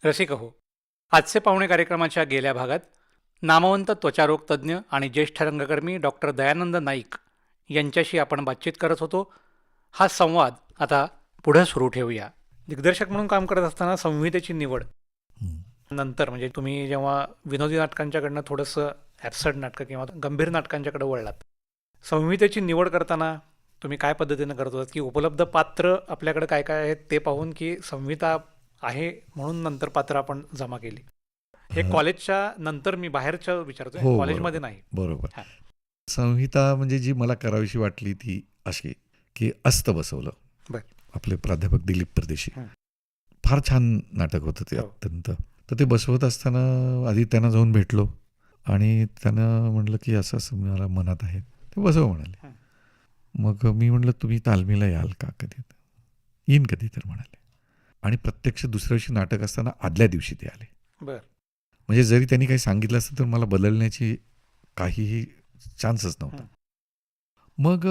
रसिक हो, आजचे पाहुणे कार्यक्रमाच्या गेल्या भागात नामवंत त्वचारोग तज्ज्ञ आणि ज्येष्ठ रंगकर्मी डॉक्टर दयानंद नाईक यांच्याशी आपण बातचीत करत होतो. हा संवाद आता पुढे सुरू ठेवूया. दिग्दर्शक म्हणून काम करत असताना संहितेची निवड हं. नंतर म्हणजे तुम्ही जेव्हा विनोदी नाटकांच्याकडनं थोडंसं ॲब्सर्ड नाटकं किंवा गंभीर नाटकांच्याकडे वळलात, संहितेची निवड करताना तुम्ही काय पद्धतीनं करत होतात, की उपलब्ध पात्र आपल्याकडे काय काय आहेत ते पाहून, की संहिता आहे म्हणून नंतर पात्र आपण जमा केली? हे अ, कॉलेजच्या नंतर मी बाहेरचं विचारतोय, हो, कॉलेजमध्ये बरोबर, नाही. बरोबर. हां. संहिता म्हणजे जी मला करावीशी वाटली ती अशी, की अस्त बसवलं. बरं. आपले प्राध्यापक दिलीप परदेशी. हं. फार छान नाटक होतं ते हो. अत्यंत. तर ते बसवत असताना आधी त्यांना जाऊन भेटलो आणि त्यानं म्हटलं, की असं-असं मला मनात आहे. ते बसव म्हणाले. हं. मग मी म्हटलं, "तुम्ही तालमीला याल का कधी?" "येईन कधी तर" म्हणाले. आणि प्रत्यक्ष दुसऱ्या दिवशी नाटक असताना आदल्या दिवशी ते आले. बरं. म्हणजे जरी त्यांनी काही सांगितलं असतं तर मला बदलण्याची काहीही चान्सच नव्हता. हं. मग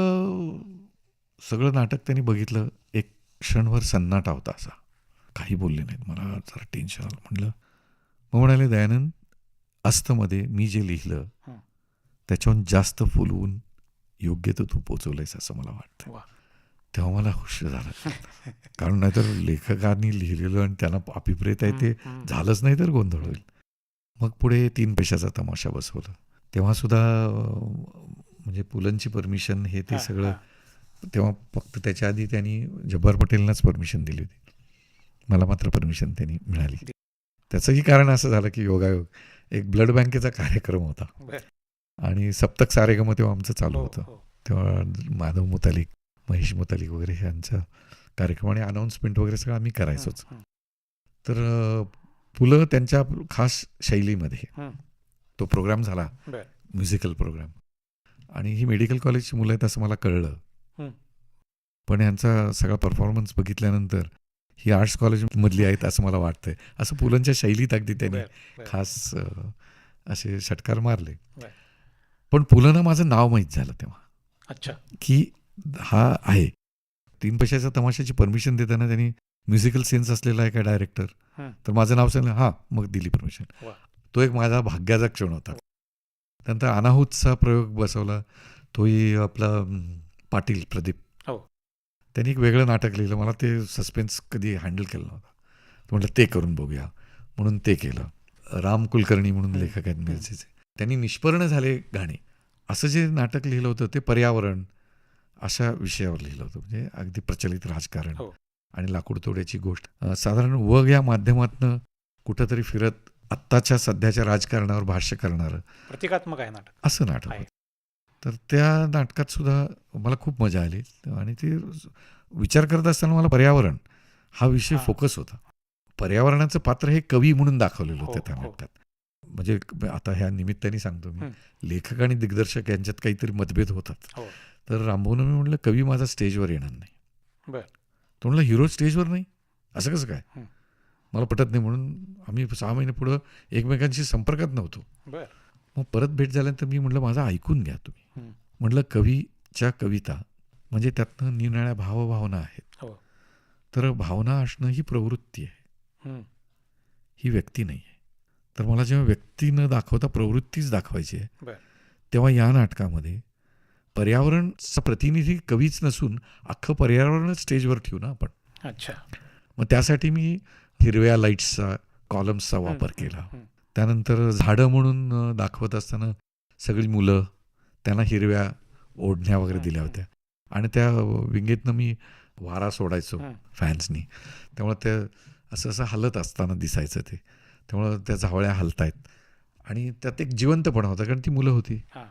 सगळं नाटक त्यांनी बघितलं. एक क्षणभर सन्नाटा होता असा. काही बोलले नाहीत. मला जरा टेन्शन आलं. म्हटलं मग म्हणाले, "दयानंद, अस्तमध्ये मी जे लिहिलं हं. त्याच्याहून जास्त फुलवून योग्य तर तू पोचवलंयस असं मला वाटतं." वा. तेव्हा मला हुश झालं. कारण नाहीतर लेखकांनी लिहिलेलं आणि त्यांना अभिप्रेत आहे ते हं. झालंच नाही तर गोंधळ होईल. मग पुढे 3 पैशाचा तमाशा बसवलं. तेव्हासुद्धा म्हणजे पुलंची परमिशन हे ते हां, सगळं हां. तेव्हा फक्त त्याच्या आधी त्यांनी जब्बार पटेलनाच परमिशन दिली होती. मला मात्र परमिशन त्यांनी मिळाली. त्याचंही कारण असं झालं की योगायोग एक ब्लड बँकेचा कार्यक्रम होता बरं. आणि सप्तक सारेगम तेव्हा आमचं चालू हो, होतं. हो. तेव्हा माधव मुतालिक, महेश मुतालिक वगैरे ह्यांचा कार्यक्रम आणि अनाऊन्समेंट वगैरे सगळं आम्ही करायचोच. हं. तर पुलं त्यांच्या खास शैलीमध्ये हं. तो प्रोग्राम झाला, बरं. Musical program. आणि ही मेडिकल कॉलेजची मुलं आहेत असं मला कळलं. हं. पण यांचा सगळा परफॉर्मन्स बघितल्यानंतर ही आर्ट्स कॉलेजमधली आहेत असं मला वाटतंय. असं पुलंच्या शैलीत अगदी त्यांनी बरं, बरं. खास असे षटकार मारले. बरं. पण पुलंना माझं नाव माहीत झालं तेव्हा, अच्छा. की हा आहे. 3 पैशाच्या तमाशाची परमिशन देताना त्यांनी म्युझिकल सेन्स असलेला आहे का डायरेक्टर? हं. तर माझं नाव सांगितलं. हां, मग दिली परमिशन. वा. तो एक माझा भाग्याचा क्षण होता. त्यानंतर अनाहूतचा प्रयोग बसवला. तोही आपला पाटील प्रदीप. हो. त्यांनी एक वेगळं नाटक लिहिलं. मला ते सस्पेन्स कधी हँडल केलं नव्हतं. तर म्हटलं ते करून बघूया. म्हणून ते केलं. राम कुलकर्णी म्हणून लेखक आहेत मिरजेचे. त्यांनी निष्पर्ण झाले गाणे असं जे नाटक लिहिलं होतं ते पर्यावरण अशा विषयावर लिहिलं होतं. म्हणजे अगदी प्रचलित राजकारण हो. आणि लाकूड तोड्याची गोष्ट. साधारण वग या माध्यमातनं कुठंतरी फिरत आत्ताच्या सध्याच्या राजकारणावर भाष्य करणारं प्रतिकात्मक आहे नाटक. असं नाटक आहे. होतं. तर त्या नाटकात सुद्धा मला खूप मजा आली आणि ते विचार करत असताना मला पर्यावरण हा विषय हां. फोकस होता. पर्यावरणाचं पात्र हे कवी म्हणून दाखवलेलं हो, होतं त्या हो. नाटकात. म्हणजे आता ह्या निमित्ताने सांगतो मी, हं. लेखक आणि दिग्दर्शक यांच्यात काहीतरी मतभेद होतात. हो. तर रामभाऊनं मी म्हटलं, "कवी माझा स्टेजवर येणार नाही." बरं. तो म्हटला, "हिरो स्टेजवर नाही? असं कसं काय?" हं. मला पटत नाही म्हणून आम्ही 6 महिने पुढं एकमेकांशी संपर्कात नव्हतो. बरं. मग परत भेट झाल्यानंतर मी म्हटलं, "माझं ऐकून घ्या तुम्ही." हं. म्हटलं, "कवीच्या कविता म्हणजे त्यातनं निराळ्या भावभावना आहेत. हो. तर भावना असणं ही प्रवृत्ती आहे, हं. ही व्यक्ती नाही आहे. तर मला जेव्हा व्यक्ती न दाखवता प्रवृत्तीच दाखवायची आहे, बरं. तेव्हा या नाटकामध्ये पर्यावरणचा प्रतिनिधी कवीच नसून अख्खं पर्यावरणच स्टेजवर ठेवू ना आपण. अच्छा. मग त्यासाठी मी हिरव्या लाईट्सचा, कॉलम्सचा हं, वापर हं, केला. हं. त्यानंतर झाडं म्हणून दाखवत असताना सगळी मुलं त्यांना हिरव्या ओढण्या वगैरे हं, दिल्या हं. होत्या आणि त्या विंगेतनं मी वारा सोडायचो हं. फॅन्सनी. त्यामुळे ते असं हलत असताना दिसायचं ते. त्यामुळं त्या झावळ्या हलतायत आणि त्यात एक जिवंतपणा होता कारण ती मुलं होती. हां.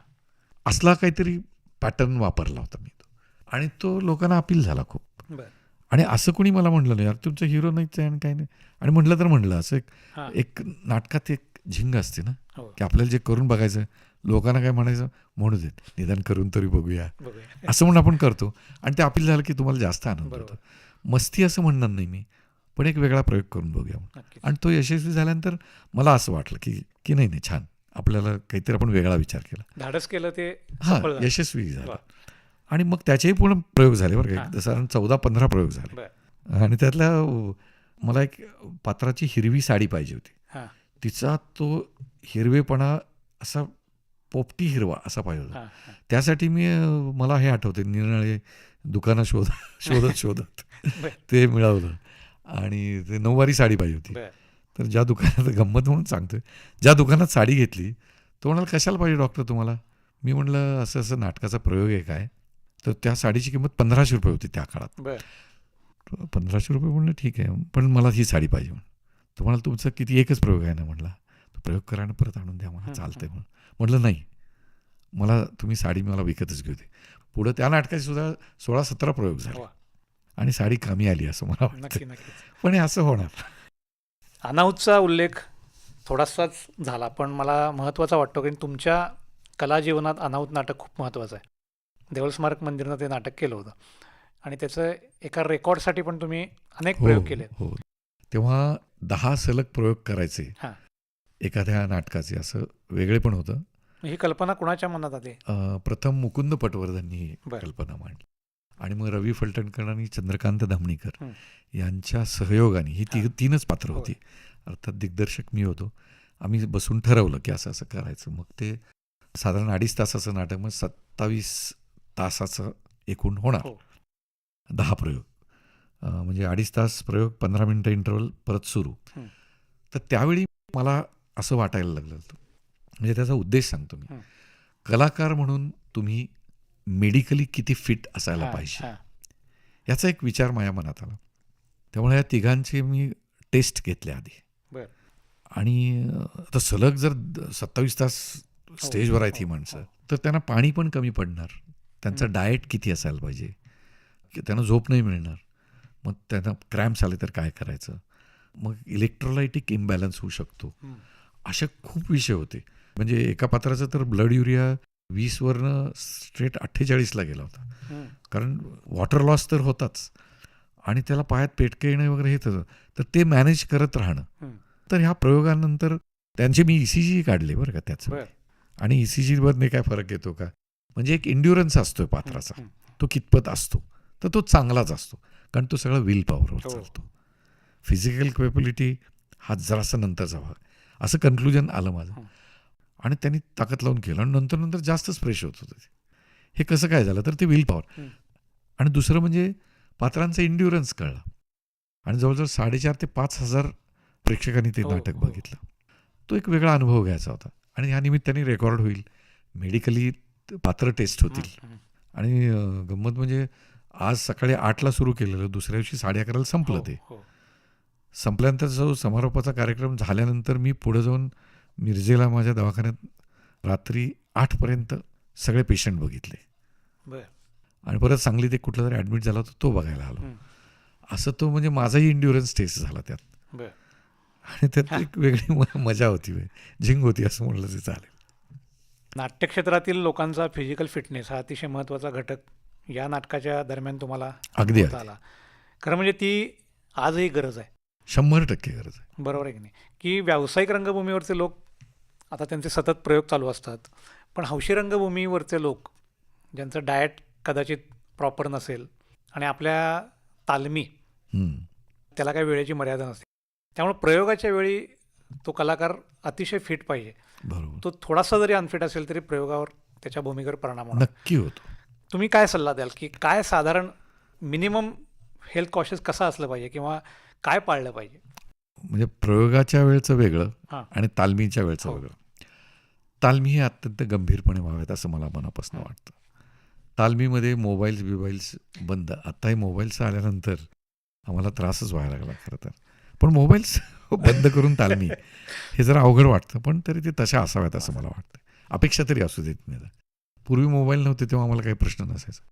असला काहीतरी पॅटर्न वापरला होता मी तो आणि तो लोकांना अपील झाला खूप. बरं. आणि असं कोणी मला म्हटलं नाही, "यार तुमचा हिरो नाहीच आहे" आणि काही नाही. आणि म्हटलं तर म्हटलं असं हां. एक नाटकात एक झिंग असते ना, हो. की आपल्याला जे करून बघायचं, लोकांना काय म्हणायचं, म्हणू देत, निदान करून तरी बघूया. बघूया. असं म्हणून आपण करतो आणि ते अपील झालं की तुम्हाला जास्त आनंद बरोबर. होतो. मस्ती असं म्हणणार नाही मी, पण एक वेगळा प्रयोग करून बघूया म्हणून. नक्कीच. आणि तो यशस्वी झाल्यानंतर मला असं वाटलं की नाही छान. आपल्याला काहीतरी आपण वेगळा विचार केला. धाडस केलं ते हां, सफळ झालं. यशस्वी झालं. वा. आणि मग त्याचेही पूर्ण प्रयोग झाले बरं का. हां. साधारण 14-15 प्रयोग झाले. बरं. आणि त्यातल्या मला एक पात्राची हिरवी साडी पाहिजे होती. हां तिचा तो हिरवेपणा असा पोपटी हिरवा असा पाहिजे होता. हां हां त्यासाठी मी मला हे आठवते निरनिराळे दुकानं शोधत बर ते मिळवलं आणि ते नऊवारी साडी पाहिजे होती. बर तर ज्या दुकानात गंमत म्हणून सांगतोय, ज्या दुकानात साडी घेतली तो म्हणाला कशाला पाहिजे डॉक्टर तुम्हाला. मी म्हटलं असं असं नाटकाचा प्रयोग आहे काय. तर त्या साडीची किंमत 1500 रुपये होती त्या काळात. बर 1500 रुपये म्हणलं ठीक आहे, पण मला ही साडी पाहिजे म्हणून. तो म्हणाला तुमचं किती एकच प्रयोग आहे ना. म्हटला तो प्रयोग करा आणि परत आणून द्या मला चालतंय म्हणून. म्हटलं नाही मला तुम्ही साडी मला विकतच घेऊ दे. पुढं त्या नाटकाचे सुद्धा 16-17 प्रयोग झाले वा आणि साडी कमी आली असं मला वाटतं. नक्की नक्कीच. पण हे असं होणार. अनाहूतचा उल्लेख थोडासाच झाला पण मला महत्त्वाचा वाटतो कारण तुमच्या कला जीवनात अनाहूत नाटक खूप महत्त्वाचं आहे. देवळ स्मारक मंदिरनं ते नाटक केलं होतं आणि त्याचं एका रेकॉर्डसाठी पण तुम्ही अनेक प्रयोग केले. हो तेव्हा 10 सलग प्रयोग करायचे हां एखाद्या नाटकाचे असं वेगळे पण होतं. ही कल्पना कुणाच्या मनात आली. प्रथम मुकुंद पटवर्धननी ही बरं. कल्पना मांडली आणि मग रवी फलटणकर आणि चंद्रकांत धामणीकर हं. यांच्या सहयोगाने ही हां. तीनच पात्र होय. होती. अर्थात दिग्दर्शक मी होतो. आम्ही बसून ठरवलं की असं असं करायचं. मग ते साधारण 2.5 तासाचं नाटक मग 27 तासाचं एकूण होणार. हो 10 प्रयोग म्हणजे 2.5 तास प्रयोग, 15 मिनटं इंटरव्हल, परत सुरू. हं. तर त्यावेळी मला असं वाटायला लागलं होतं. म्हणजे त्याचा उद्देश सांगतो मी. हं. कलाकार म्हणून तुम्ही मेडिकली किती फिट असायला हां, पाहिजे हां. याचा एक विचार माझ्या मनात आला. त्यामुळे या तिघांचे मी टेस्ट घेतले आधी. बरं. आणि आता सलग जर 27 तास स्टेजवर आहेत ही हो, माणसं हो. तर त्यांना पाणी पण कमी पडणार. त्यांचं हं. डाएट किती असायला पाहिजे, की त्यांना झोप नाही मिळणार. मग त्यांना क्रॅम्प्स आले तर काय करायचं, मग इलेक्ट्रोलायटिक इम्बॅलन्स होऊ शकतो. हं. असे खूप विषय होते. म्हणजे एका पात्राचं तर ब्लड युरिया 20 वरनं स्ट्रेट 48ला गेला होता. हं. कारण वॉटर लॉस तर होताच आणि त्याला पायात पेटके येणं वगैरे हे तर ते मॅनेज करत राहणं. हं. तर ह्या प्रयोगानंतर त्यांचे मी ECG काढले बरं का त्याचं. बरं. आणि ECGवरने काय फरक येतो का, म्हणजे एक इंड्युरन्स असतोय पात्राचा, हं. तो कितपत असतो तर तो चांगलाच असतो कारण तो सगळा विल पॉवरवर हो. चालतो. फिजिकल कॅपॅबिलिटी हा जरासा नंतरचा भाग असं कन्क्लुजन आलं माझं. हं. आणि त्यांनी ताकद लावून केलं आणि नंतर जास्तच फ्रेश होत होतं ते. हे कसं काय झालं तर ते विल पॉवर. हं. आणि दुसरं म्हणजे पात्रांचा इंड्युरन्स कळला आणि जवळजवळ 4,500 ते 5,000 प्रेक्षकांनी ते हो, नाटक हो. बघितलं. तो एक वेगळा अनुभव घ्यायचा होता आणि ह्या निमित्ताने रेकॉर्ड होईल, मेडिकली पात्र टेस्ट होतील. हं. हं. आणि गंमत म्हणजे आज सकाळी 8ला सुरू केलेलं दुसऱ्या दिवशी 11:30ला संपलं. हो, ते हो. संपल्यानंतर जो समारोपाचा कार्यक्रम झाल्यानंतर मी पुढे जाऊन मिरजेला माझ्या दवाखान्यात रात्री 8पर्यंत सगळे पेशंट बघितले बरं. आणि परत सांगलीत एक कुठला तरी ॲडमिट झाला होता तो बघायला आलो. हं. असं तो म्हणजे माझाही इंड्युरन्स टेस्ट झाला त्यात. बरं. आणि त्यात एक वेगळी मजा होती, झिंग होती असं म्हणलं ते चालेल. नाट्यक्षेत्रातील लोकांचा फिजिकल फिटनेस हा अतिशय महत्त्वाचा घटक या नाटकाच्या दरम्यान तुम्हाला अगदी होता आला. खरं म्हणजे ती आजही गरज आहे. 100% गरज आहे. बरोबर आहे की नाही, की व्यावसायिक रंगभूमीवरचे लोक आता त्यांचे सतत प्रयोग चालू असतात, पण हौशी रंगभूमीवरचे लोक ज्यांचं डाएट कदाचित प्रॉपर नसेल आणि आपल्या तालमी हम्म. त्याला काही वेळेची मर्यादा नसते, त्यामुळे प्रयोगाच्या वेळी तो कलाकार अतिशय फिट पाहिजे. बरोबर. तो थोडासा जरी अनफिट असेल तरी प्रयोगावर त्याच्या भूमिकेवर परिणाम होणार. नक्की होतो. तुम्ही काय सल्ला द्याल की काय साधारण मिनिमम हेल्थ कॉशियस कसं असलं पाहिजे किंवा काय पाळलं पाहिजे? म्हणजे प्रयोगाच्या वेळचं वेगळं हां. आणि तालमीच्या वेळचं हो. वेगळं. तालमी हे अत्यंत गंभीरपणे व्हावेत असं मला मनापासून वाटतं. तालमीमध्ये मोबाईल्स बंद. आत्ताही मोबाईल्स आल्यानंतर आम्हाला त्रासच व्हायला लागला खरं तर. पण मोबाईल्स बंद करून तालमी हे जरा अवघड वाटतं, पण तरी ते तशा असाव्यात असं मला वाटतं. अपेक्षा तरी असू देत नाही. पूर्वी मोबाईल नव्हते तेव्हा आम्हाला काही प्रश्न नसायचा.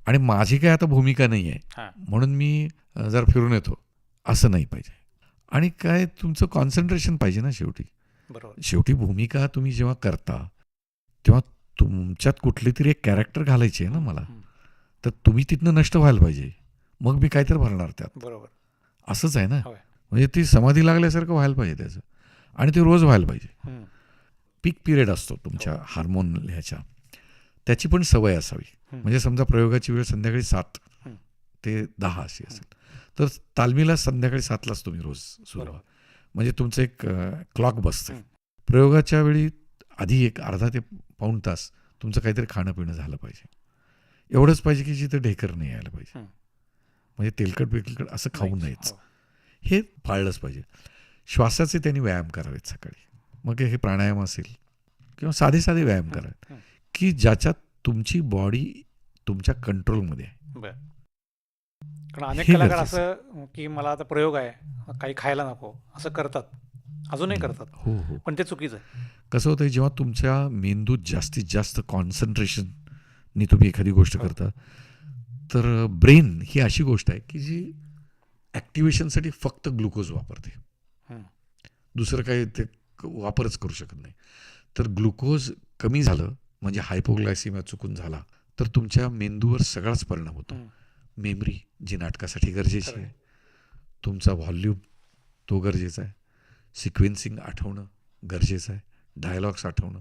आणि माझी काय आता भूमिका नाही आहे हां. म्हणून मी जर फिरून येतो असं नाही पाहिजे. आणि काय तुमचं कॉन्सन्ट्रेशन पाहिजे ना शेवटी. बरोबर. शेवटी भूमिका तुम्ही जेव्हा करता तेव्हा तुमच्यात कुठली तरी एक कॅरेक्टर घालायची आहे ना मला. हं. तर तुम्ही तिथनं नष्ट व्हायला पाहिजे, मग मी काहीतरी भरणार त्यात. बरोबर. असंच आहे ना. होय. म्हणजे ती समाधी लागल्यासारखं व्हायला पाहिजे त्याचं आणि ते रोज व्हायला पाहिजे. हं. पीक पिरियड असतो तुमच्या हार्मोन ह्याच्या, त्याची पण सवय असावी. हं. म्हणजे समजा प्रयोगाची वेळ संध्याकाळी 7 हं. ते 10 अशी असेल तर तालमीला संध्याकाळी 7लाच तुम्ही रोज सुरू व्हा. म्हणजे तुमचं एक क्लॉक बसतं. प्रयोगाच्या वेळी आधी एक अर्धा ते पाऊण तास तुमचं काहीतरी खाणं पिणं झालं पाहिजे. एवढंच पाहिजे की जिथं ढेकर नाही यायला पाहिजे. म्हणजे तेलकट बिलकट असं खाऊ नयेच. हे पाळलंच पाहिजे. श्वासाचे त्यांनी व्यायाम करावेत सकाळी. मग हे प्राणायाम असेल किंवा साधे साधे व्यायाम करावेत की ज्याच्यात तुमची बॉडी तुमच्या कंट्रोलमध्ये आहे. कारण अनेक कलाकार असं की मला आता प्रयोग आहे, काही खायला नको असं करतात, अजूनही करतात. हो हो. पण ते चुकीचं आहे. कसं होतं, जेव्हा तुमच्या मेंदूत जास्तीत जास्त कॉन्सन्ट्रेशननी तुम्ही एखादी गोष्ट करता, तर ब्रेन ही अशी गोष्ट आहे की जी ॲक्टिव्हेशनसाठी फक्त ग्लुकोज वापरते. दुसरं काही ते वापरच करू शकत नाही. तर ग्लुकोज कमी झालं म्हणजे हायपोग्लायसिमिया चुकून झाला तर तुमच्या मेंदूवर सगळाच परिणाम होतो. मेमरी जी नाटकासाठी गरजेची आहे, तुमचा व्हॉल्यूम तो गरजेचा आहे, सिक्वेन्सिंग आठवणं गरजेचं आहे, डायलॉग्स आठवणं,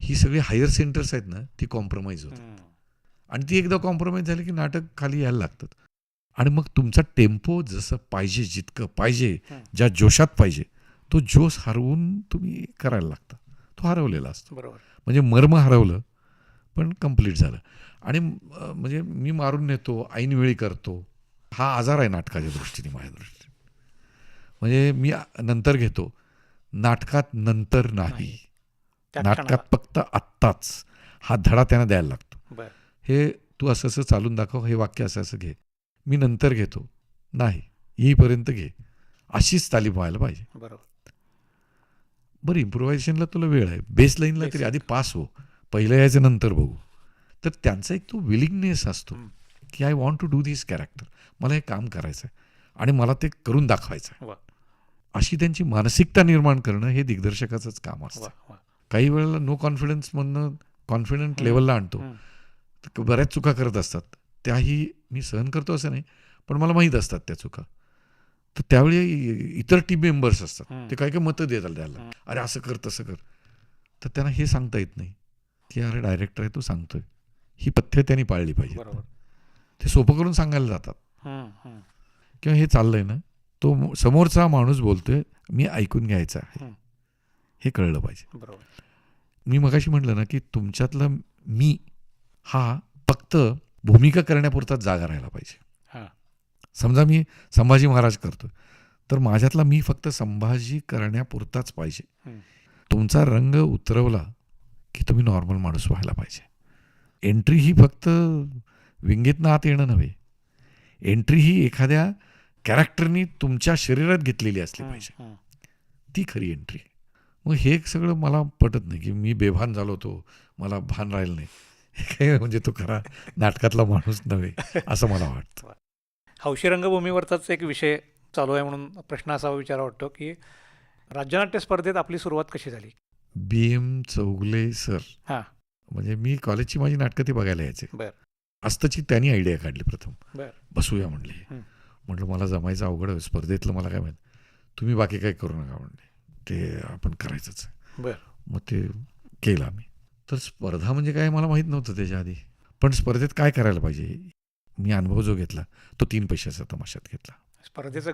ही सगळी हायर सेंटर्स आहेत ना, ती कॉम्प्रोमाइज होतात. आणि ती एकदा कॉम्प्रोमाइज झाली की नाटक खाली यायला लागतात. आणि मग तुमचा टेम्पो जसं पाहिजे, जितकं पाहिजे, ज्या जोशात पाहिजे, तो जोश हरवून तुम्ही करायला लागता. तो हरवलेला असतो. बरोबर. म्हणजे मर्म हरवलं पण कंप्लीट झालं. आणि म्हणजे मी मारून नेतो, ऐनवेळी करतो, हा आजार आहे नाटकाच्या दृष्टीने, माझ्या दृष्टीने. म्हणजे मी नंतर घेतो, नाटकात नंतर नाही, नाटकात फक्त आत्ताच, हा धडा त्यांना द्यायला लागतो. हे तू असं असं चालून दाखव, हे वाक्य असं असं घे, मी नंतर घेतो, नाही येईपर्यंत घे, अशीच तालीम व्हायला पाहिजे. बरोबर. बरं, इम्प्रोव्हायझेशनला तुला वेळ आहे, बेस लाईनला तरी आधी पास हो, पहिलं यायचं नंतर बघू. तर त्यांचा एक तो विलिंगनेस असतो की I want to do this character, मला हे काम करायचं आहे आणि मला ते करून दाखवायचं आहे. अशी त्यांची मानसिकता निर्माण करणं हे दिग्दर्शकाचंच काम असतं. काही वेळेला नो कॉन्फिडन्समधनं कॉन्फिडंट लेवलला आणतो, तर बऱ्याच चुका करत असतात. त्याही मी सहन करतो असं नाही, पण मला माहीत असतात त्या चुका. तर त्यावेळी इतर टीम मेंबर्स असतात, ते काही काही मतं देतात द्यायला, अरे असं कर तसं कर. तर त्यांना हे सांगता येत नाही की अरे डायरेक्टर आहे, तो सांगतोय, ही पथ्य त्यांनी पाळली पाहिजे. ते सोपं करून सांगायला जातात. किंवा हे चाललंय ना, तो समोरचा माणूस बोलतोय, मी ऐकून घ्यायचं आहे, हे कळलं पाहिजे. मी मगाशी म्हटलं ना की तुमच्यातला मी हा फक्त भूमिका करण्यापुरताच जागा राहायला पाहिजे. समजा मी संभाजी महाराज करतो, तर माझ्यातला मी फक्त संभाजी करण्यापुरताच पाहिजे. तुमचा रंग उतरवला की तुम्ही नॉर्मल माणूस व्हायला पाहिजे. एंट्री ही फक्त विंगेतनं आत येणं नव्हे, एंट्री ही एखाद्या कॅरेक्टरनी तुमच्या शरीरात घेतलेली असली पाहिजे, ती खरी एंट्री. मग हे सगळं मला पटत नाही की मी बेभान झालो होतो, मला भान राहिलं नाही, हे काय म्हणजे तो खरा नाटकातला माणूस नव्हे असं मला वाटतं. हौशी रंगभूमीवरचाच एक विषय चालू आहे म्हणून प्रश्न असा विचारा वाटतो की राज्यनाट्य स्पर्धेत आपली सुरुवात कशी झाली? BM चौगले सर, म्हणजे मी कॉलेजची माझी नाटकं ते बघायला यायचे. असतची त्यांनी आयडिया काढली प्रथम, बसूया म्हणले. म्हटलं मला जमायचं अवघड आहे, स्पर्धेतलं मला काय माहीत, तुम्ही बाकी काही करू नका म्हणले, ते आपण करायचंच आहे. मग ते केलं आम्ही. तर स्पर्धा म्हणजे काय मला माहीत नव्हतं त्याच्या आधी, पण स्पर्धेत काय करायला पाहिजे मी अनुभव जो घेतला तो 3 पैशाचा तमाशात घेतला. स्पर्धेचं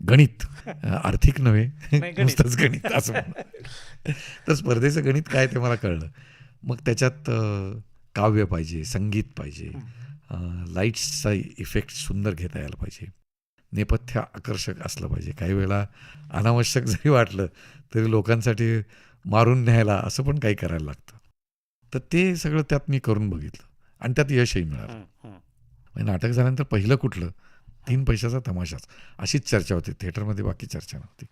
गणित आर्थिक नव्हे, नुसतंच गणित असं. तर स्पर्धेचं गणित काय ते मला कळलं. मग त्याच्यात काव्य पाहिजे, संगीत पाहिजे, लाईट्सचा इफेक्ट सुंदर घेता यायला पाहिजे, नेपथ्य आकर्षक असलं पाहिजे, काही वेळा अनावश्यक जरी वाटलं तरी लोकांसाठी मारून न्यायला असं पण काही करायला लागतं. तर ते सगळं त्यात मी करून बघितलं आणि त्यात यशही मिळालं. म्हणजे नाटक झाल्यानंतर पहिलं कुठलं, 3 पैशाचा तमाशाच, अशीच चर्चा होती थिएटरमध्ये, बाकी चर्चा नव्हती.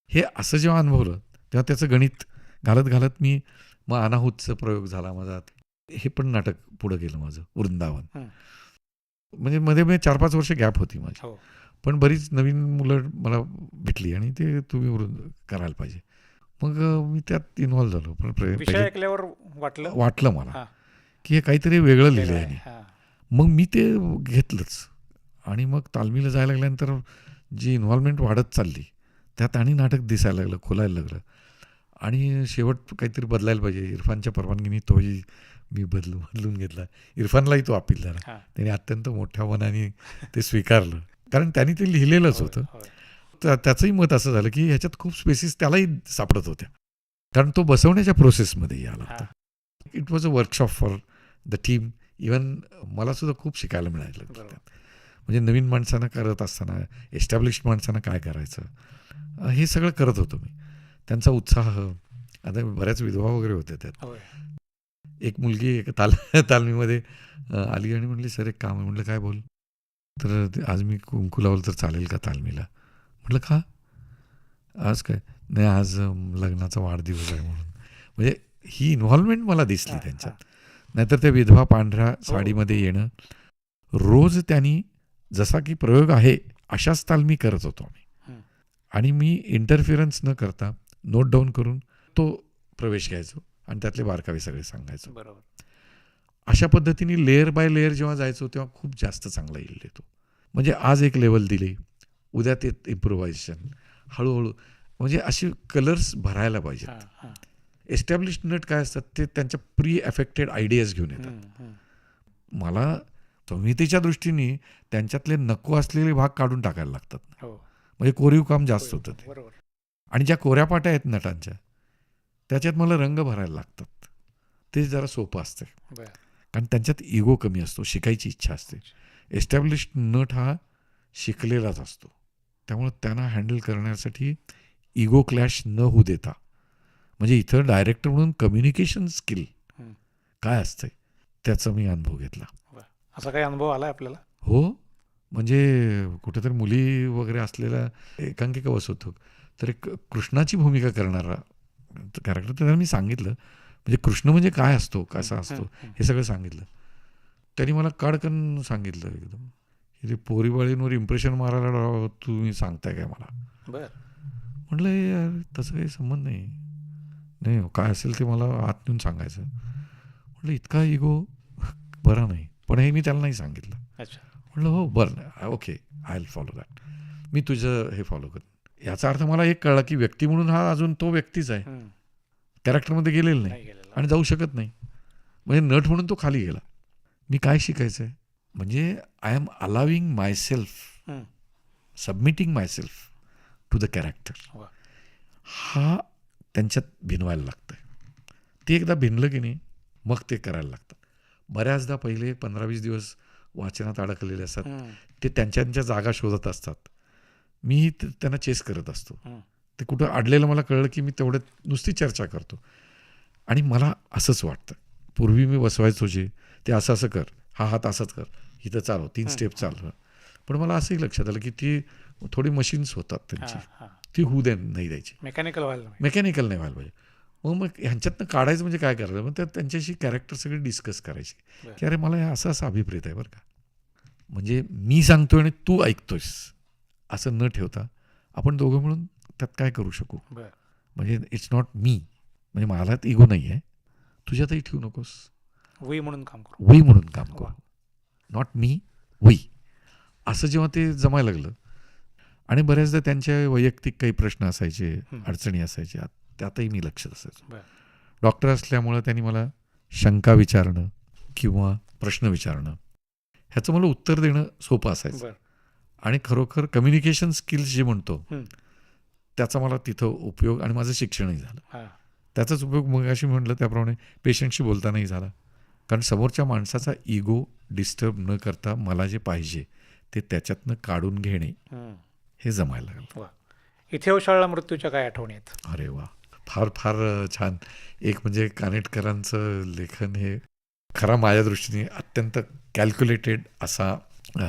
हे असं जेव्हा अनुभवलं तेव्हा त्याचं गणित घालत घालत मी मग अनाहूतचा प्रयोग झाला माझा, हे पण नाटक पुढं गेलं माझं, वृंदावन. म्हणजे मध्ये 4-5 वर्ष गॅप होती माझी, पण बरीच नवीन मुलं मला भेटली आणि ते तुम्ही करायला पाहिजे. मग मी त्यात इन्व्हॉल्व झालो. पण ऐकल्यावर वाटलं मला की हे काहीतरी वेगळं लिहिलं आहे. मग मी ते घेतलंच आणि मग तालमीला जायला लागल्यानंतर जी इन्व्हॉल्वमेंट वाढत चालली त्यात आणि नाटक दिसायला लागलं, खोलायला लागलं आणि शेवट काहीतरी बदलायला पाहिजे. इरफानच्या परवानगीने तोही मी बदलून घेतला. इरफानलाही तो अपील झाला, त्याने अत्यंत मोठ्या मनाने ते स्वीकारलं कारण त्यांनी ते लिहिलेलंच होय, होतं. होय. त्याचंही मत असं झालं की ह्याच्यात खूप स्पेसिस त्यालाही सापडत होत्या, कारण तो बसवण्याच्या प्रोसेसमध्ये आला होता. It was a workshop for the team. Even मला सुद्धा खूप शिकायला मिळालं बरोबर. त्यात. म्हणजे नवीन माणसांना करत असताना एस्टॅब्लिश्ड माणसांना काय करायचं, हे सगळं करत होतो मी. त्यांचा उत्साह, आता बऱ्याच विधवा वगैरे होत्या त्यात. होय. एक मुलगी एक तालमीमध्ये आली आणि म्हणली, सर एक काम आहे. म्हटलं काय बोल. तर आज मी कुंकू लावलं तर चालेल का तालमीला. म्हटलं का, आज काय नाही, आज लग्नाचा वाढदिवस आहे म्हणून. म्हणजे ही इन्व्हॉल्वमेंट मला दिसली हां, त्यांच्यात. नाहीतर त्या विधवा पांढऱ्या हो, साडीमध्ये येणं, रोज त्यांनी जसा की प्रयोग आहे अशाच तालमी करत होतो मी. हं. आणि मी इंटरफिरन्स न करता नोट डाऊन करून तो प्रवेश घ्यायचो आणि त्यातले बारकावे सगळे सांगायचो. बरोबर. अशा पद्धतीने लेअर बाय लेअर जेव्हा जायचो तेव्हा खूप जास्त चांगला येईल येतो. म्हणजे आज एक लेवल दिली, उद्या ते इम्प्रोव्हायझेशन, हळूहळू म्हणजे असे कलर्स भरायला पाहिजेत. हां, हां. एस्टॅब्लिश्ड नट काय असतात, ते त्यांच्या प्री अफेक्टेड आयडियाज घेऊन येतात. हं, हं. मला संहितेच्या दृष्टीने त्यांच्यातले नको असलेले भाग काढून टाकायला लागतात. हो. म्हणजे कोरीव काम जास्त होय, होतं ते. बरोबर. आणि ज्या कोऱ्या पाट्या आहेत नटांच्या, त्याच्यात मला रंग भरायला लागतात. ते जरा सोपं असतं, बरं. कारण त्यांच्यात इगो कमी असतो, शिकायची इच्छा असते. एस्टॅब्लिश्ड नट हा शिकलेलाच असतो, त्यामुळं त्यांना हँडल करण्यासाठी इगो क्लॅश न होऊ देता, म्हणजे इथं डायरेक्टर म्हणून कम्युनिकेशन स्किल हं. काय असते त्याचा मी अनुभव घेतला. असा काही अनुभव आला आपल्याला? हो, म्हणजे कुठेतरी मुली वगैरे असलेला एकांकिका बसवतो, तर एक कृष्णाची भूमिका करणारा कॅरेक्टर, त्याला मी सांगितलं म्हणजे कृष्ण म्हणजे काय असतो, कसा असतो, हे सगळं सांगितलं. त्यांनी मला काडकन सांगितलं एकदम, की ते पोरीबाळींवर इम्प्रेशन मारायला तुम्ही सांगताय काय मला. बरं. म्हटलं यार तसं काही संबंध नाही, नाही काय असेल ते मला आत नेऊन सांगायचं. म्हटलं इतका इगो बरा नाही, पण हे मी त्याला नाही सांगितलं. अच्छा. म्हटलं हो बरं, okay, I will follow that. मी तुझं हे फॉलो करेन. याचा अर्थ मला एक कळला की व्यक्ती म्हणून हा अजून तो व्यक्तीच आहे, हं. कॅरेक्टरमध्ये गेलेला नाही नाही गेलेला. आणि जाऊ शकत नाही. म्हणजे नट म्हणून तो खाली गेला. मी काय शिकायचं आहे, म्हणजे I am allowing myself, हं. Submitting myself to the character. वा. हा त्यांच्यात भिनवायला लागतं. ते एकदा भिनलं की नाही मग ते करायला लागतं. बऱ्याचदा पहिले 15-20 दिवस वाचनात अडकलेले असतात, हं. ते त्यांच्या जागा शोधत असतात. मी त्यांना चेस करत असतो. हं. ते कुठं अडलेलं मला कळलं की मी तेवढ्यात नुसती चर्चा करतो. आणि मला असंच वाटतं, पूर्वी मी बसवायचो जे, ते असं असं कर, हा हात असंच कर, इथं चालव, 3 स्टेप चालव. पण मला असंही लक्षात आलं की ती थोडी मशीन्स होतात त्यांची, हां, हां. ती होऊ नाही द्यायची, मेकॅनिकल व्हायला नाही. मेकॅनिकल नाही व्हायला पाहिजे. मग ह्यांच्यातनं काढायचं म्हणजे काय करायचं, मग त्यांच्याशी कॅरेक्टर सगळे डिस्कस करायचे, बरं. की अरे मला हे असं असं अभिप्रेत आहे बरं का, म्हणजे मी सांगतोय आणि तू ऐकतोयस असं न ठेवता आपण दोघं मिळून त्यात काय करू शकू. बरं. म्हणजे इट्स नॉट मी, म्हणजे मलात इगो नाही आहे, तुझ्यातही ठेवू नकोस, वी म्हणून काम करू. वी म्हणून काम करू, वा. Not me, we. असं जेव्हा ते जमायला लागलं आणि बऱ्याचदा त्यांचे वैयक्तिक काही प्रश्न असायचे, हं. अडचणी असायच्या, त्यातही मी लक्ष असायचो. बरं. डॉक्टर असल्यामुळं त्यांनी मला शंका विचारणं किंवा प्रश्न विचारणं, ह्याचं मला उत्तर देणं सोपं असायचं. बरं. आणि खरोखर कम्युनिकेशन स्किल्स जे म्हणतो हं. त्याचा मला तिथं उपयोग, आणि माझं शिक्षणही झालं. हां. त्याचाच उपयोग मग अशी म्हटलं त्याप्रमाणे पेशंटशी बोलतानाही झाला, कारण समोरच्या माणसाचा इगो डिस्टर्ब न करता मला जे पाहिजे ते त्याच्यातनं काढून घेणे, हं. हे जमायला लागलं. वा. इथे शाळा मृत्यूच्या काय आठवणी आहेत? अरे वा, फार फार छान. एक म्हणजे कानेटकरांचं लेखन हे खरा माझ्या दृष्टीने अत्यंत कॅल्क्युलेटेड असा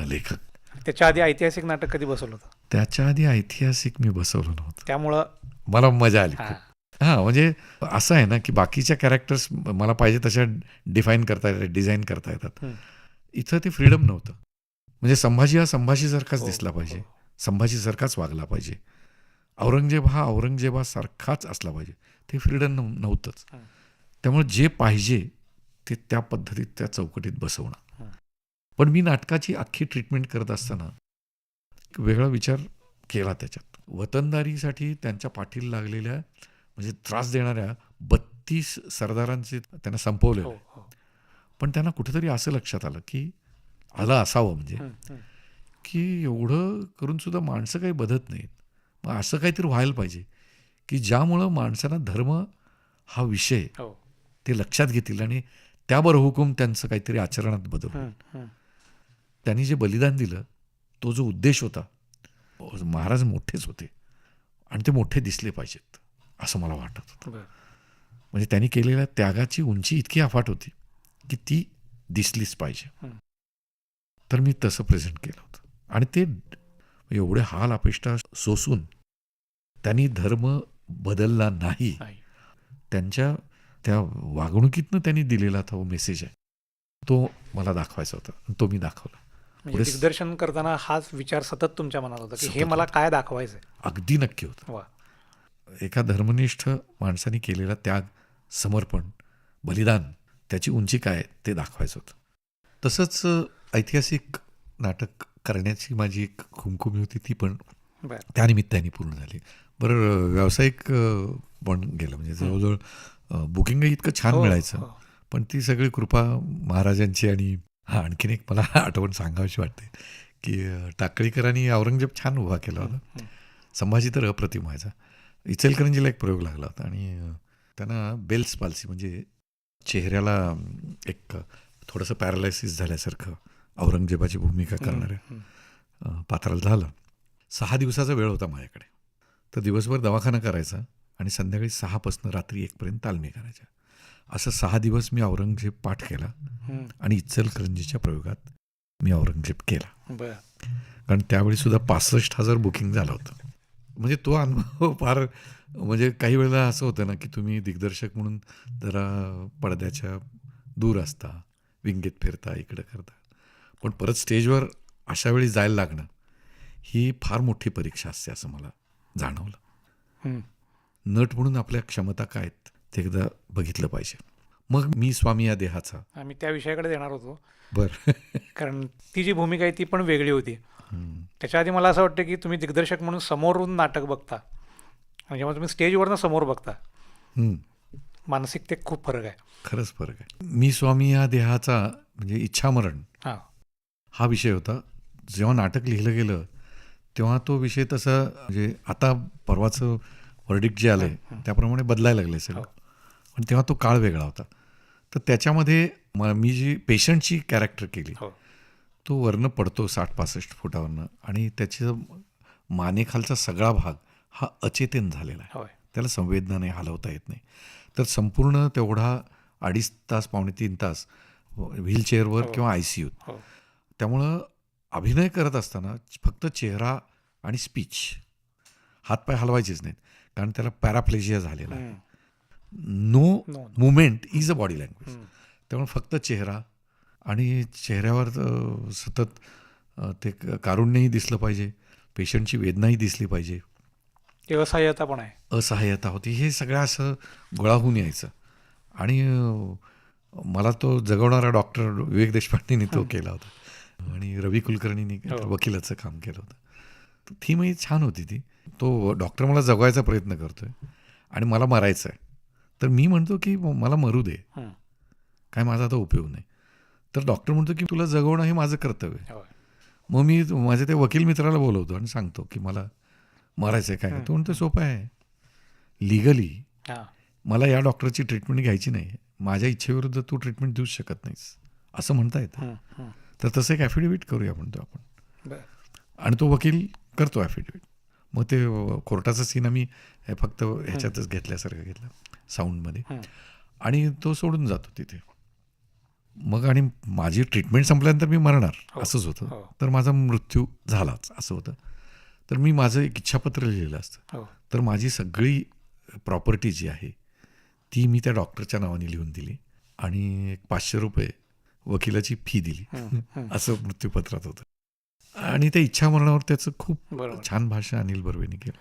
लेखक. त्याच्या आधी ऐतिहासिक नाटक कधी बसवलं होतं? त्याच्या आधी ऐतिहासिक मी बसवलं नव्हतं, त्यामुळं मला मजा आली हां. खूप. हां, म्हणजे असं आहे ना की बाकीच्या कॅरेक्टर्स मला पाहिजे तशा डिफाईन करता येतात, डिझाईन करता येतात. हं. इथं ते फ्रीडम नव्हतं. म्हणजे संभाजी हा संभाजीसारखाच हो, दिसला पाहिजे, हो. संभाजीसारखाच वागला पाहिजे. औरंगजेब हा औरंगजेबासारखाच असला पाहिजे, ते फ्रीडम नव्हतंच. हं. त्यामुळे जे पाहिजे ते त्या पद्धतीत त्या चौकटीत बसवणं. हं. पण मी नाटकाची अख्खी ट्रीटमेंट करत असताना एक वेगळा विचार केला त्याच्यात. वतनदारीसाठी त्यांच्या पाठीला लागलेल्या म्हणजे त्रास देणाऱ्या 32 सरदारांचे त्यांना संपवलेलं हो, आहे. हो. पण त्यांना कुठेतरी असं लक्षात आलं की आलं असावं म्हणजे हं, हं. की एवढं करून सुद्धा माणसं काही बदलत नाहीत. मग असं काहीतरी व्हायला पाहिजे की ज्यामुळं माणसांना धर्म हा विषय हो. ते लक्षात घेतील आणि त्याबरोबर हुकूम त्यांचं काहीतरी आचरणात बदल होईल. त्यांनी जे बलिदान दिलं तो जो उद्देश होता, महाराज मोठेच होते आणि ते मोठे दिसले पाहिजेत असं मला वाटत होतं. बरं. म्हणजे त्यांनी केलेल्या त्यागाची उंची इतकी अफाट होती की ती दिसलीच पाहिजे. तर मी तसं प्रेझेंट केलं होतं आणि ते एवढे हाल अपेष्टा सोसून त्यांनी धर्म बदलला नाही. त्यांच्या त्या वागणुकीतनं त्यांनी दिलेला तो मेसेज आहे, तो मला दाखवायचा होता, तो मी दाखवला. म्हणजे दिग्दर्शन करताना हाच विचार सतत तुमच्या मनात होता की हे सतत मला होता. काय दाखवायचं आहे. अगदी नक्की होतं. वा. एका धर्मनिष्ठ माणसाने केलेला त्याग, समर्पण, बलिदान, त्याची उंची काय ते दाखवायचं होतं. तसंच ऐतिहासिक नाटक करण्याची माझी एक खुमखुमी होती, ती पण बरं. त्यानिमित्ताने पूर्ण झाली. बरं, व्यावसायिक पण गेलं, म्हणजे जवळजवळ बुकिंगही इतकं छान मिळायचं. हो. पण ती सगळी कृपा महाराजांची. आणि आणखीन एक मला आठवण सांगावीशी वाटते की टाकळीकरांनी औरंगजेब छान उभा केला होता. संभाजी तर अप्रतिम व्हायचा. इचलकरंजीला एक प्रयोग लागला होता आणि त्यांना बेल्स पाल्सी म्हणजे चेहऱ्याला एक थोडंसं पॅरालायसिस झाल्यासारखं औरंगजेबाची भूमिका करणाऱ्या पात्राला झालं. 6 दिवसाचा वेळ होता माझ्याकडे. तर दिवसभर दवाखाना करायचा आणि संध्याकाळी 6 पासून रात्री 1 पर्यंत तालमी करायच्या. असं 6 दिवस मी औरंगजेब पाठ केला आणि इचलकरंजीच्या प्रयोगात मी औरंगजेब केला. कारण त्यावेळी सुद्धा 65,000 बुकिंग झालं होतं. म्हणजे तो अनुभव फार, म्हणजे काही वेळेला असं होतं ना की तुम्ही दिग्दर्शक म्हणून जरा पडद्याच्या दूर असता, विंगेत फिरता, इकडं करता, पण परत स्टेजवर अशा वेळी जायला लागणं ही फार मोठी परीक्षा असते असं मला जाणवलं. नट म्हणून आपल्या क्षमता काय आहेत ते एकदा बघितलं पाहिजे. मग मी स्वामी या देहाचा, आम्ही त्या विषयाकडे येणार होतो. बरं. कारण ती जी भूमिका आहे ती पण वेगळी होती. त्याच्या आधी मला असं वाटतं की तुम्ही दिग्दर्शक म्हणून समोरून नाटक बघता आणि जेव्हा तुम्ही स्टेजवरनं समोर बघता, मानसिकतेत खूप फरक आहे. खरंच फरक आहे. मी स्वामी या देहाचा म्हणजे इच्छामरण हा विषय होता. जेव्हा नाटक लिहिलं गेलं तेव्हा तो विषय तसा, म्हणजे आता परवाचं वर्डिक्ट जे आलं आहे त्याप्रमाणे बदलायला लागले सगळं, पण तेव्हा तो काळ वेगळा होता. तर त्याच्यामध्ये मी जी पेशंटची कॅरेक्टर केली, तो वरनं पडतो 60-65 फुटावरनं आणि त्याच्या मानेखालचा सगळा भाग हा अचेतन झालेला आहे. त्याला संवेदना नाही, हलवता येत नाही. तर संपूर्ण तेवढा 2.5 तास, पावणे 3 तास व्हीलचेअरवर किंवा ICUत. त्यामुळं अभिनय करत असताना फक्त चेहरा आणि स्पीच, हातपाय हलवायचेच नाहीत, कारण त्याला पॅराप्लेजिया झालेला आहे. No movement is a body language. त्यामुळे फक्त चेहरा आणि चेहऱ्यावर सतत ते कारुण्यही दिसलं पाहिजे, पेशंटची वेदनाही दिसली पाहिजे, असहाय्यता पण आहे, असहाय्यता होती. हे सगळं असं गोळाहून यायचं. आणि मला तो जगवणारा डॉक्टर विवेक देशपांडेंनी तो केला होता आणि रवी कुलकर्णींनी वकिलाचं काम केलं होतं. तर थीम ही छान होती ती. तो डॉक्टर मला जगवायचा प्रयत्न करतोय आणि मला मरायचं आहे. तर मी म्हणतो की मला मरू दे, काय माझा आता उपयोग नाही. तर डॉक्टर म्हणतो की तुला जगवणं हे माझं कर्तव्य आहे. मग मी माझ्या त्या वकील मित्राला बोलवतो आणि सांगतो की मला मरायचं आहे. काय तो म्हणतो सोपं आहे, लिगली मला या डॉक्टरची ट्रीटमेंट घ्यायची नाही, माझ्या इच्छेविरुद्ध तू ट्रीटमेंट देऊच शकत नाहीस असं म्हणता येतं. तर तसं एक ॲफिडेव्हिट करूया म्हणतो आपण. आणि तो वकील करतो ॲफिडेव्हिट. मग ते कोर्टाचा सीन आम्ही फक्त ह्याच्यातच घेतल्यासारखं घेतलं, साऊंडमध्ये, आणि तो सोडून जातो तिथे. मग आणि माझी ट्रीटमेंट संपल्यानंतर मी मरणार असंच होतं. तर माझा मृत्यू झालाच असं होतं. तर मी माझं एक इच्छापत्र लिहिलेलं असतं. तर माझी सगळी प्रॉपर्टी जी आहे ती मी त्या डॉक्टरच्या नावाने लिहून दिली आणि 500 रुपये वकिलाची फी दिली असं मृत्यूपत्रात होतं. आणि त्या इच्छामरणावर त्याचं खूप छान भाषा अनिल बर्वेने केलं.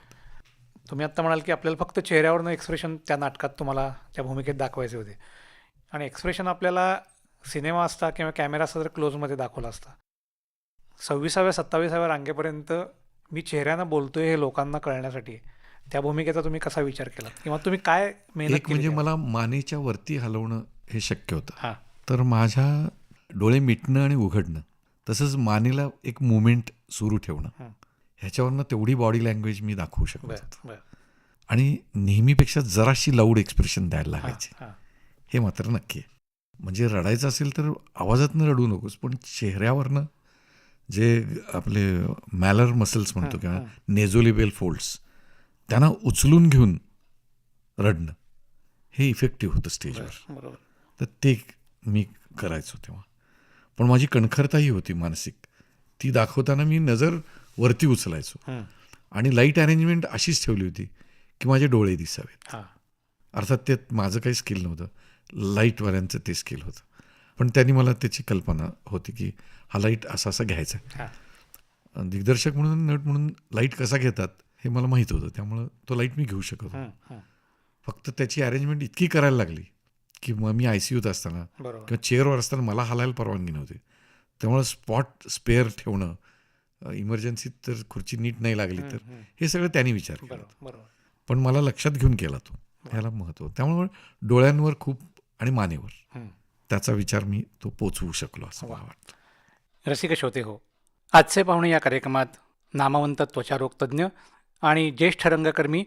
तुम्ही आत्ता म्हणाल की आपल्याला फक्त चेहऱ्यावरनं एक्सप्रेशन त्या नाटकात तुम्हाला त्या भूमिकेत दाखवायचे होते, आणि एक्सप्रेशन आपल्याला सिनेमा असता किंवा कॅमेरा असता तर क्लोजमध्ये दाखवला असता. 26व्या-27व्या रांगेपर्यंत मी चेहऱ्यानं बोलतोय हे लोकांना कळण्यासाठी त्या भूमिकेचा तुम्ही कसा विचार केला किंवा तुम्ही काय मेहनत केली? म्हणजे मला मानेच्या वरती हलवणं हे शक्य होतं. तर माझ्या डोळे मिटणं आणि उघडणं, तसंच मानेला एक मुवमेंट सुरू ठेवणं, हं. ह्याच्यावरनं तेवढी बॉडी लँग्वेज मी दाखवू शकत बर होतो. बर. आणि नेहमीपेक्षा जराशी लाऊड एक्सप्रेशन द्यायला लागायचे, हां. हे मात्र नक्की आहे. म्हणजे रडायचं असेल तर आवाजातनं रडू नकोस, पण चेहऱ्यावरनं जे आपले मॅलर मसल्स म्हणतो किंवा नेझोलिबेल फोल्ड्स, त्यांना उचलून घेऊन रडणं हे इफेक्टिव्ह होतं स्टेजवर. बरोबर. तर ते मी करायचो तेव्हा. पण माझी कणखरताही होती मानसिक. ती दाखवताना मी नजर वरती उचलायचो हं. आणि लाईट अरेंजमेंट अशीच ठेवली होती की माझे डोळे दिसावेत. हां. अर्थात त्यात माझं काही स्किल नव्हतं, लाईटवाल्यांचं ते स्किल होतं. पण त्यांनी मला त्याची कल्पना होती की हा लाईट असा असा घ्यायचा. हां. दिग्दर्शक म्हणून, नट म्हणून लाईट कसा घेतात हे मला माहीत होतं, त्यामुळं तो लाईट मी घेऊ शकत होतो. हं. हं. फक्त त्याची अरेंजमेंट इतकी करायला लागली की मग मी ICUत असताना बरोबर. किंवा चेअरवर असताना मला हलायला परवानगी नव्हती. त्यामुळं स्पॉट स्पेअर ठेवणं, इमर्जन्सीत तर खुर्ची नीट नाही लागली तर, हे सगळं त्यांनी विचार केला. बरोबर. पण मला लक्षात घेऊन केला तो, ह्याला महत्त्व. त्यामुळे डोळ्यांवर खूप आणि मानेवर हं. त्याचा विचार मी तो पोचवू शकलो असं मला वाटतं. रसिक श्रोते हो, आजचे पाहुणे या कार्यक्रमात नामवंत त्वचारोग तज्ज्ञ आणि ज्येष्ठ रंगकर्मी